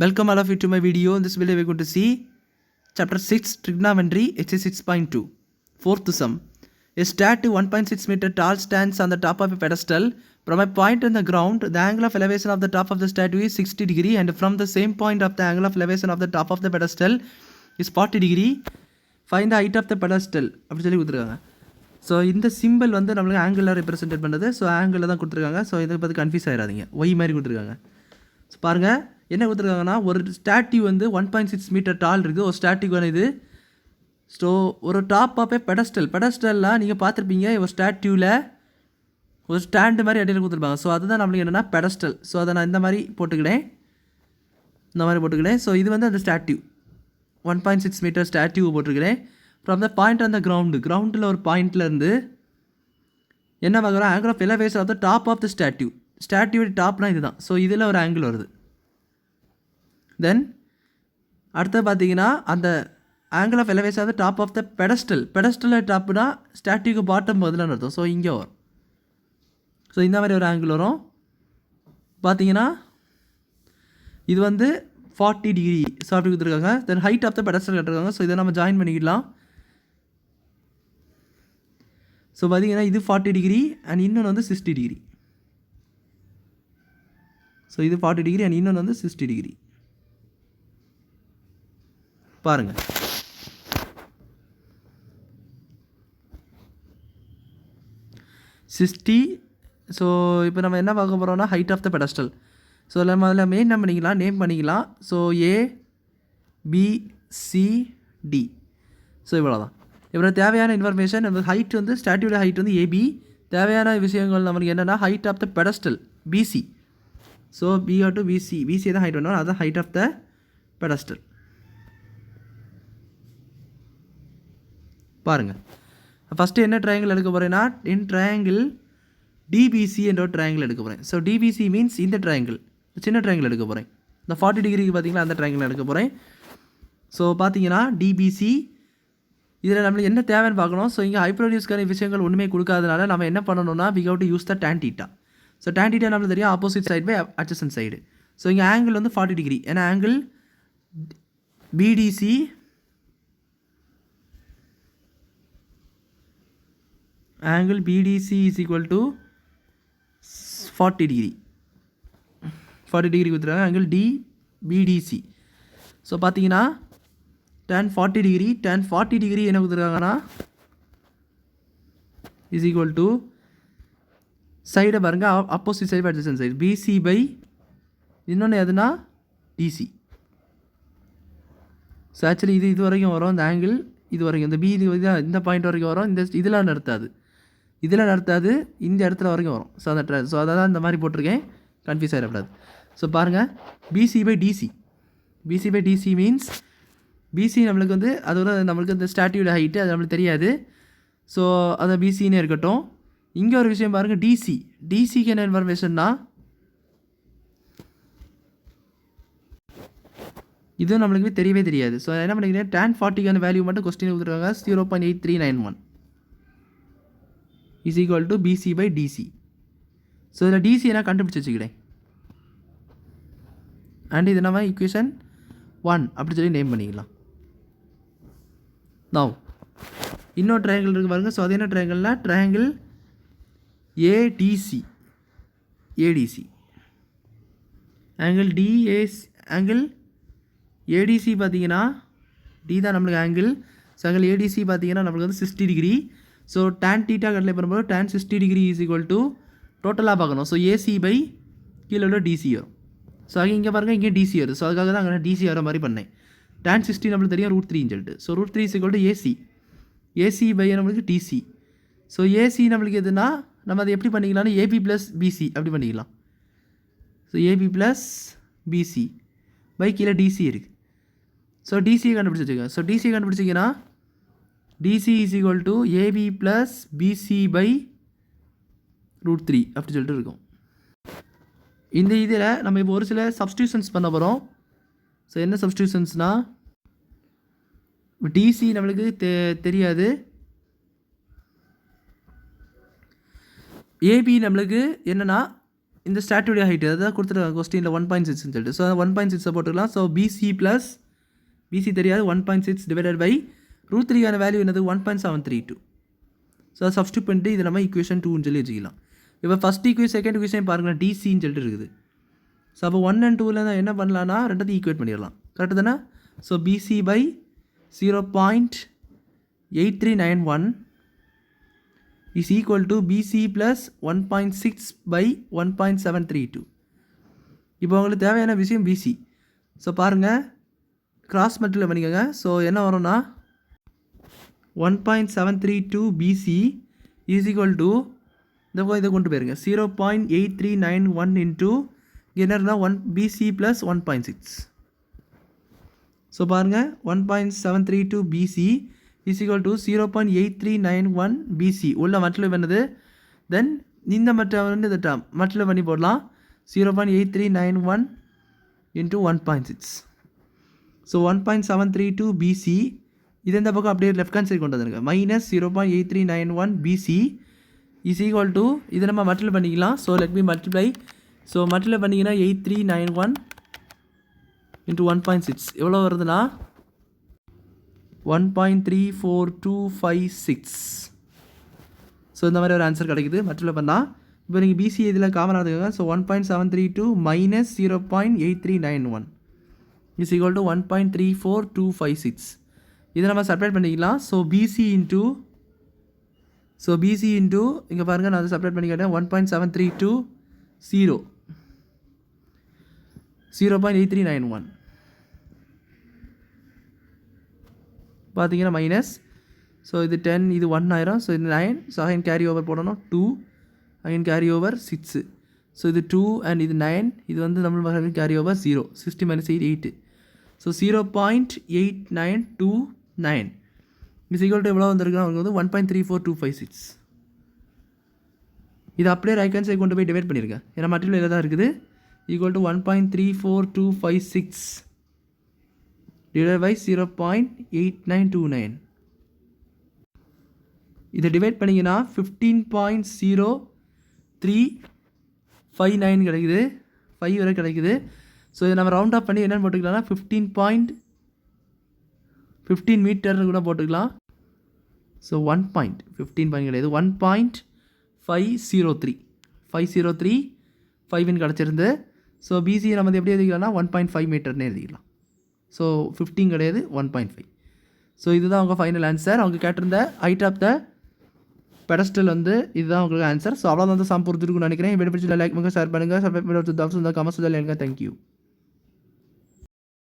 Welcome all of you to my video. In this video we are going to see chapter 6 trigonometry exercise 6.2 fourth sum. A statue 1.6 meter tall stands on the top of a pedestal. From a point on the ground, the angle of elevation of the top of the statue is 60 degree, and from the same point of the angle of elevation of the top of the pedestal is 40 degree. Find the height of the pedestal. அப்படி சொல்லி கொடுத்துருக்காங்க. So இந்த simple வந்து நம்மளுக்கு ஆங்கிளில் represent பண்ணுது. So ஆங்கிளில் தான் கொடுத்துருக்காங்க. ஸோ இதை பற்றி கன்ஃபியூஸ் ஆகிடாதீங்க. ஒய் மாதிரி கொடுத்துருக்காங்க. ஸோ பாருங்கள் என்ன கொடுத்துருக்காங்கன்னா, ஒரு ஸ்டாட்யூ வந்து 1.6 மீட்டர் டால் இருக்குது. ஒரு ஸ்டாட்யூக்கான இது. ஸோ ஒரு டாப் ஆஃப் பெடஸ்டல்லாம் நீங்கள் பார்த்துருப்பீங்க. ஒரு ஸ்டாட்யூவில் ஒரு ஸ்டாண்டு மாதிரி அடியில் கொடுத்துருப்பாங்க. ஸோ அதுதான் நம்மளுக்கு என்னென்னா பெடஸ்டல். ஸோ அதை நான் இந்த மாதிரி போட்டுக்கிறேன். ஸோ இது வந்து அந்த ஸ்டாட்யூ 1.6 மீட்டர் ஸ்டாட்யூ போட்டிருக்கிறேன். From the point on the கிரவுண்டில் ஒரு பாயிண்ட்லேருந்து என்ன பார்க்குறோம், angle of elevation of the top of the statue டாப்னா இதுதான். ஸோ இதில் ஒரு ஆங்கிள் வருது. தென் அடுத்து பார்த்தீங்கன்னா அந்த angle of elevation of the top of the pedestal டாப்னா ஸ்டாட்யூக்கு பாட்டம் முதல்ல அர்த்தம். ஸோ இங்கே வரும். ஸோ இந்த மாதிரி ஒரு ஆங்கிள் வரும். பார்த்தீங்கன்னா இது வந்து 40 டிகிரி அப்படி கொடுத்துருக்காங்க. Then height of the pedestal கட்டிருக்காங்க. ஸோ இதை நம்ம ஜாயின் பண்ணிக்கலாம். ஸோ பார்த்தீங்கன்னா இது 40 டிகிரி அண்ட் இன்னொன்று வந்து 60 டிகிரி. ஸோ இது 40 டிகிரி அண்ட் இன்னொன்று வந்து 60 டிகிரி. பாருங்கள், ஸோ இப்போ நம்ம என்ன பார்க்க போகிறோம்னா height of the pedestal. So நம்ம அதில் நேம் பண்ணிக்கலாம். So ABCD. ஸோ இவ்வளோ தான். இப்போ தேவையான இன்ஃபர்மேஷன், நம்ம ஹைட் வந்து ஸ்டாட்யூட ஹைட் வந்து AB. தேவையான விஷயங்கள் நம்மளுக்கு என்னென்னா height of the pedestal BC. So B to BC தான் ஹைட் பண்ணணும். அதுதான் ஹைட் ஆஃப் த பெடஸ்டல். பாருங்கள், ஃபஸ்ட்டு என்ன ட்ரையாங்கிள் எடுக்க போகிறேன்னா ட்ரையாங்கிள் DBC என்ற ஒரு ட்ரையாங்கிள் எடுக்க போகிறேன். ஸோ DBC மீன்ஸ் இந்த ட்ரையாங்கிள், சின்ன ட்ரையாங்கிள் எடுக்க போகிறேன். இந்த 40 டிகிரிக்கு பார்த்தீங்கன்னா அந்த ட்ரையாங்கிள் எடுக்க போகிறேன். ஸோ பார்த்தீங்கன்னா DBC இதில் நம்மளுக்கு என்ன தேவைன்னு பார்க்கணும். ஸோ இங்கே ஹைப்ரோடியூஸ்க்கான விஷயங்கள் ஒன்றுமே கொடுக்காதனால நம்ம என்ன பண்ணணும்னா we have to use the tan theta. So tan theta நம்மளுக்கு தெரியும், opposite side by adjacent side. So இங்கே ஆங்கிள் வந்து 40 டிகிரி. ஏன்னா angle BDC is equal to 40 degree. 40 degree கொடுத்துருக்காங்க. Angle BDC. ஸோ பார்த்தீங்கன்னா tan 40 டிகிரி என்ன கொடுத்துருக்காங்கன்னா இஸ் ஈக்குவல் டு சைடை பாருங்கள், opposite side adjacent side BC by இன்னொன்று எதுனா DC. ஸோ ஆக்சுவலி இது வரைக்கும் வரும். இந்த ஆங்கிள் இது வரைக்கும், இந்த B இந்த பாயிண்ட் வரைக்கும் வரும். இந்த இதில் நடத்தாது, இந்த இடத்துல வரைக்கும் வரும். ஸோ ஸோ அதை தான் இந்த மாதிரி போட்டிருக்கேன், கன்ஃபியூஸ் ஆகிடக்கூடாது. ஸோ பாருங்கள், BC by DC means BC நம்மளுக்கு வந்து அதோட நம்மளுக்கு இந்த ஸ்டாட்யூட ஹைட்டு அது நம்மளுக்கு தெரியாது. ஸோ அதை BCன்னு இருக்கட்டும். இங்கே ஒரு விஷயம் பாருங்கள், டிசிக்கு என்ன இன்ஃபர்மேஷன்னா இதுவும் நம்மளுக்கு தெரியவே தெரியாது. ஸோ என்ன பண்ணிக்கிறேன், tan 40க்கான வேல்யூ மட்டும் கொஸ்டின் கொடுத்துருக்காங்க. 0.8391 is equal to BC by DC. So இதில் DC என்ன கண்டுபிடிச்சி வச்சுக்கிறேன். அண்ட் இது நம்ம ஈக்குவேஷன் 1 அப்படி சொல்லி நேம் பண்ணிக்கலாம். நவ் இன்னொரு ட்ரையாங்கிள் இருக்குது பாருங்கள். ஸோ அது என்ன ட்ரையாங்கிள்னா ட்ரையாங்கிள் ADC. ஆங்கிள் ADC பார்த்தீங்கன்னா D தான் நம்மளுக்கு ஆங்கிள். ஸோ ஆங்கிள் ADC பார்த்தீங்கன்னா நம்மளுக்கு வந்து 60 டிகிரி. ஸோ tan theta கட்டில் பண்ணும்போது tan 60 degree is equal to டோட்டலாக பார்க்கணும். ஸோ AC பை கீழே உள்ள DC வரும். ஸோ அங்கே இங்கே பாருங்கள், இங்கே DC வருது. ஸோ அதுக்காக தான் அங்கே DC வர மாதிரி பண்ணேன். tan 60 நம்மளுக்கு தெரியும் √3 சொல்லிட்டு. So √3 is equal to AC by நம்மளுக்கு DC. ஸோ AC நம்மளுக்கு எதுனா நம்ம அதை எப்படி பண்ணிக்கலாம்னா AB ப்ளஸ் BC அப்படி பண்ணிக்கலாம். So AB plus BC by கீழே DC இருக்குது. ஸோ DCயை கண்டுபிடிச்சிருக்கேன். ஸோ DC கண்டுபிடிச்சிங்கன்னா DC is equal to AB plus BC by √3 அப்படி சொல்லிட்டு இருக்கும். இந்த இதில் நம்ம இப்போ ஒரு சில சப்ஸ்டியூஷன்ஸ் பண்ண போகிறோம். ஸோ என்ன சப்ஸ்டியூஷன்ஸ்னால் DC நம்மளுக்கு தெரியாது, AB நம்மளுக்கு என்னென்னா இந்த ஸ்டாட்டுடைய ஹைட்டு அதாவது கொடுத்துருக்காங்க கொஸ்டினில் 1.6 சொல்லிட்டு. ஸோ 1.6 போட்டுக்கலாம். ஸோ பிசி தெரியாது 1.6 டிவைடட் பை √3 வேல்யூ என்னது 1.732. ஸோ அதை சப்ஸ்டியூட் பண்ணிட்டு இது நம்ம ஈக்குவேஷன் 2ன்னு சொல்லி வச்சுக்கலாம். இப்போ ஃபஸ்ட் ஈக்குவேஷன் செகண்ட் ஈக்குவேஷன் பாருங்கள் டிசின்னு சொல்லிட்டு இருக்குது. ஸோ அப்போ 1 and 2ல் தான் என்ன பண்ணலான்னா ரெண்டாவது ஈக்குவேட் பண்ணிடலாம். கரெக்டு தானே? So BC by 0.8391 is equal to BC plus 1.6 by 1.732. இப்போ உங்களுக்கு தேவையான விஷயம் BC. ஸோ பாருங்கள் கிராஸ் மல்டிப்ளை பண்ணிக்கோங்க. ஸோ என்ன வரும்னா 1.732 BC is equal to இதை கொண்டு போயிருங்க 0.8391 into என்னன்னா 1 BC plus 1.6. ஸோ பாருங்கள் 1.732 BC is equal to 0.8391 BC உள்ள மல்டிப்ளை பண்ணது. தென் இந்த வந்து இந்த டேர்ம் மல்டிப்ளை பண்ணி போடலாம் 0.8391 into 1.6. ஸோ 1.732 BC இது இந்த பக்கம் அப்படியே லெஃப்ட் ஹேண்ட் சைடு கொண்டு வந்துருங்க minus 0.8391 BC is equal to இதை நம்ம மல்டிப்ளை பண்ணிக்கலாம். So let me multiply. So multiply பண்ணிங்கன்னா 8391 into 1.6 எவ்வளோ வருதுன்னா 1.34256. ஸோ இந்த மாதிரி ஒரு ஆன்சர் கிடைக்குது மல்டிப்ளை பண்ணால். இப்போ நீங்கள் பிசி இதில் காமனாக எடுத்துக்கோங்க. So 1.732 minus 0.8391 is equal to 1.34256. இதை நம்ம செப்பரேட் பண்ணிக்கலாம். ஸோ பிசி இன்ட்டு இங்கே பாருங்கள் நான் அதை செப்பரேட் பண்ணி கேட்டேன் 1.732 0.8391 பார்த்தீங்கன்னா மைனஸ். ஸோ இது 10 இது 1 ஆயிரும். ஸோ இது 9. ஸோ அகைன் கேரி ஓவர் போடணும் 2 அகைன் கேரி ஓவர் 6. ஸோ இது 2 அண்ட் இது 9 இது வந்து நம்ம carry over 0 60 minus 8 8. So 0.8929 is equal to எவ்வளோ வந்துருக்குன்னா அவங்க வந்து 1.34256. இது அப்படியே ரைட் ஹேண்ட் சைடு கொண்டு போய் டிவைட் பண்ணியிருக்கேன். ஏன்னா மல்டிப்ளை தான் இருக்குது. Equal to 1.34256 divided by 0.8929. இதை டிவைட் பண்ணிங்கன்னா 15.0359 கிடைக்குது. 5 வரை கிடைக்குது. ஸோ இதை நம்ம ரவுண்ட் ஆஃப் பண்ணி என்னென்னு போட்டுக்கலாம்னா 15 மீட்டர் கூட போட்டுக்கலாம். ஸோ 15 பாயிண்ட் கிடையாது 1.503 5 கிடச்சிருந்து. ஸோ பிசி நம்ம எப்படி எழுதிக்கலாம்னா 1.5 மீட்டர்னு எழுதிக்கலாம். ஸோ 15 கிடையாது 1.5. ஸோ இதுதான் அவங்க ஃபைனல் ஆன்சர். அவங்க கேட்டிருந்த ஹைட் ஆஃப் த பெடஸ்டல் வந்து இதுதான் உங்களுக்கு ஆன்சர். ஸோ அவ்வளோ வந்து சம் பொறுத்துருக்குன்னு நினைக்கிறேன். வீடியோ பிடிச்சி லைக் பண்ணுங்கள், ஷேர் பண்ணுங்கள், சப்ஸ்கிரைப் பண்ணுங்கள், கமெண்ட்ஸ் தேங்க்யூ.